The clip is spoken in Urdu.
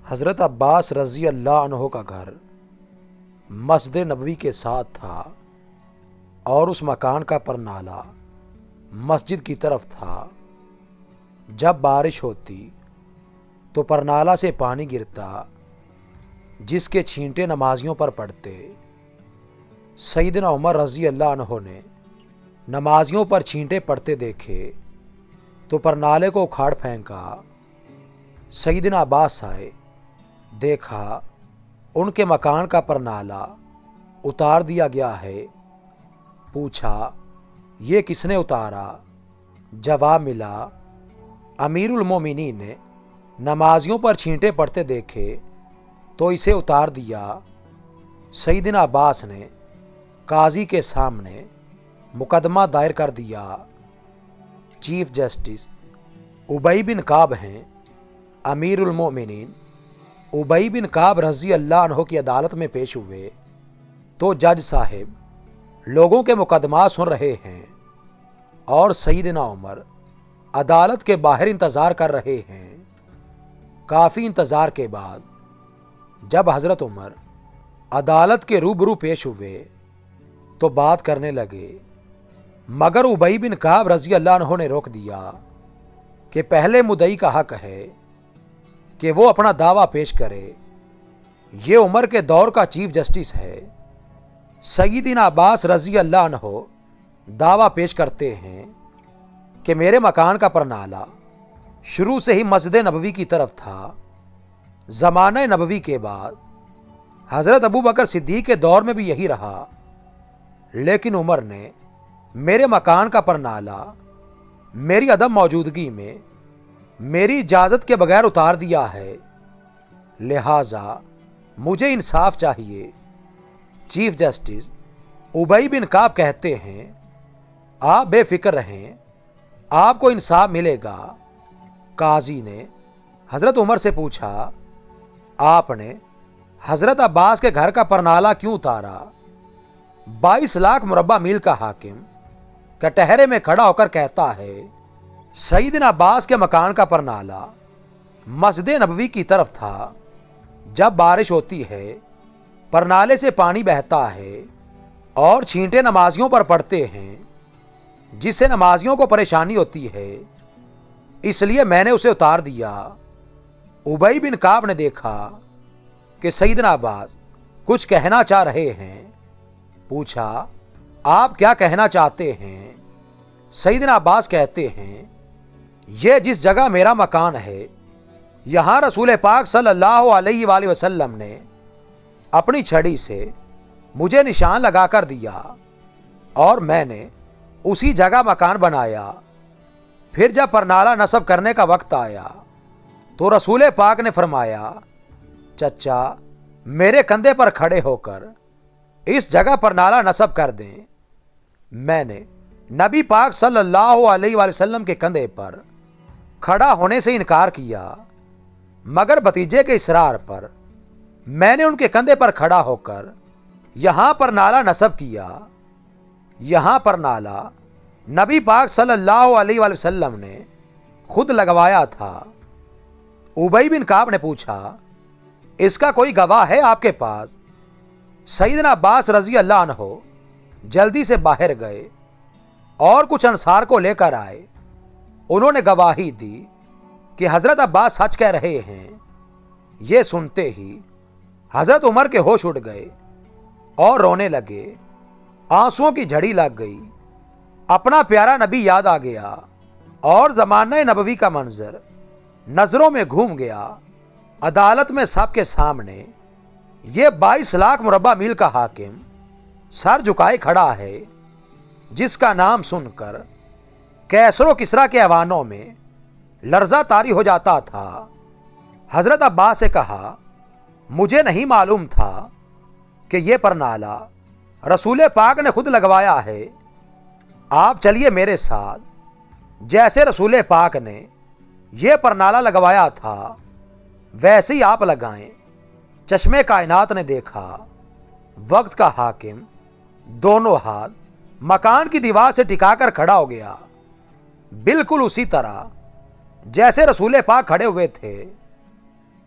حضرت عباس رضی اللہ عنہ کا گھر مسجد نبوی کے ساتھ تھا اور اس مکان کا پرنالہ مسجد کی طرف تھا۔ جب بارش ہوتی تو پرنالہ سے پانی گرتا جس کے چھینٹے نمازیوں پر پڑتے۔ سیدنا عمر رضی اللہ عنہ نے نمازیوں پر چھینٹے پڑتے دیکھے تو پرنالے کو اکھاڑ پھینکا۔ سیدنا عباس آئے، دیکھا ان کے مکان کا پرنالہ اتار دیا گیا ہے۔ پوچھا یہ کس نے اتارا؟ جواب ملا امیر المومنین نے نمازیوں پر چھینٹے پڑتے دیکھے تو اسے اتار دیا۔ سیدنا عباس نے قاضی کے سامنے مقدمہ دائر کر دیا۔ چیف جسٹس ابی بن کعب ہیں۔ امیر المومنین ابی بن کعب رضی اللہ عنہ کی عدالت میں پیش ہوئے تو جج صاحب لوگوں کے مقدمات سن رہے ہیں اور سیدنا عمر عدالت کے باہر انتظار کر رہے ہیں۔ کافی انتظار کے بعد جب حضرت عمر عدالت کے روبرو پیش ہوئے تو بات کرنے لگے، مگر ابی بن کعب رضی اللہ عنہ نے روک دیا کہ پہلے مدعی کا حق ہے کہ وہ اپنا دعویٰ پیش کرے۔ یہ عمر کے دور کا چیف جسٹس ہے۔ سیدنا عباس رضی اللہ عنہ دعویٰ پیش کرتے ہیں کہ میرے مکان کا پرنالہ شروع سے ہی مسجد نبوی کی طرف تھا۔ زمانہ نبوی کے بعد حضرت ابوبکر صدیق کے دور میں بھی یہی رہا، لیکن عمر نے میرے مکان کا پرنالہ میری عدم موجودگی میں میری اجازت کے بغیر اتار دیا ہے، لہٰذا مجھے انصاف چاہیے۔ چیف جسٹس ابی بن کعب کہتے ہیں آپ بے فکر رہیں، آپ کو انصاف ملے گا۔ قاضی نے حضرت عمر سے پوچھا آپ نے حضرت عباس کے گھر کا پرنالہ کیوں اتارا؟ 22 لاکھ مربع میل کا حاکم کٹہرے میں کھڑا ہو کر کہتا ہے سیدنا عباس کے مکان کا پرنالہ مسجد نبوی کی طرف تھا۔ جب بارش ہوتی ہے پرنالے سے پانی بہتا ہے اور چھینٹے نمازیوں پر پڑتے ہیں جس سے نمازیوں کو پریشانی ہوتی ہے، اس لیے میں نے اسے اتار دیا۔ ابی بن کعب نے دیکھا کہ سیدنا عباس کچھ کہنا چاہ رہے ہیں۔ پوچھا آپ کیا کہنا چاہتے ہیں؟ سیدنا عباس کہتے ہیں یہ جس جگہ میرا مکان ہے یہاں رسول پاک صلی اللہ علیہ وآلہ وسلم نے اپنی چھڑی سے مجھے نشان لگا کر دیا اور میں نے اسی جگہ مکان بنایا۔ پھر جب پرنالہ نصب کرنے کا وقت آیا تو رسول پاک نے فرمایا چچا میرے کندھے پر کھڑے ہو کر اس جگہ پرنالہ نصب کر دیں۔ میں نے نبی پاک صلی اللہ علیہ وآلہ وسلم کے کندھے پر کھڑا ہونے سے انکار کیا، مگر بھتیجے کے اصرار پر میں نے ان کے کندھے پر کھڑا ہو کر یہاں پرنالہ نصب کیا۔ یہاں پرنالہ نبی پاک صلی اللہ علیہ وآلہ وسلم نے خود لگوایا تھا۔ ابی بن کعب نے پوچھا اس کا کوئی گواہ ہے آپ کے پاس؟ سیدنا عباس رضی اللہ عنہ جلدی سے باہر گئے اور کچھ انصار کو لے کر آئے۔ انہوں نے گواہی دی کہ حضرت عباس سچ کہہ رہے ہیں۔ یہ سنتے ہی حضرت عمر کے ہوش اڑ گئے اور رونے لگے، آنسوؤں کی جھڑی لگ گئی۔ اپنا پیارا نبی یاد آ گیا اور زمانہ نبوی کا منظر نظروں میں گھوم گیا۔ عدالت میں سب کے سامنے یہ 22 لاکھ مربع میل کا حاکم سر جھکائے کھڑا ہے، جس کا نام سن کر کیسر و کسریٰ کے ایوانوں میں لرزہ طاری ہو جاتا تھا۔ حضرت عباس سے کہا مجھے نہیں معلوم تھا کہ یہ پرنالہ رسول پاک نے خود لگوایا ہے۔ آپ چلیے میرے ساتھ، جیسے رسول پاک نے یہ پرنالہ لگوایا تھا ویسے ہی آپ لگائیں۔ چشمے کائنات نے دیکھا وقت کا حاکم دونوں ہاتھ مکان کی دیوار سے ٹکا کر کھڑا ہو گیا، بالکل اسی طرح جیسے رسول پاک کھڑے ہوئے تھے۔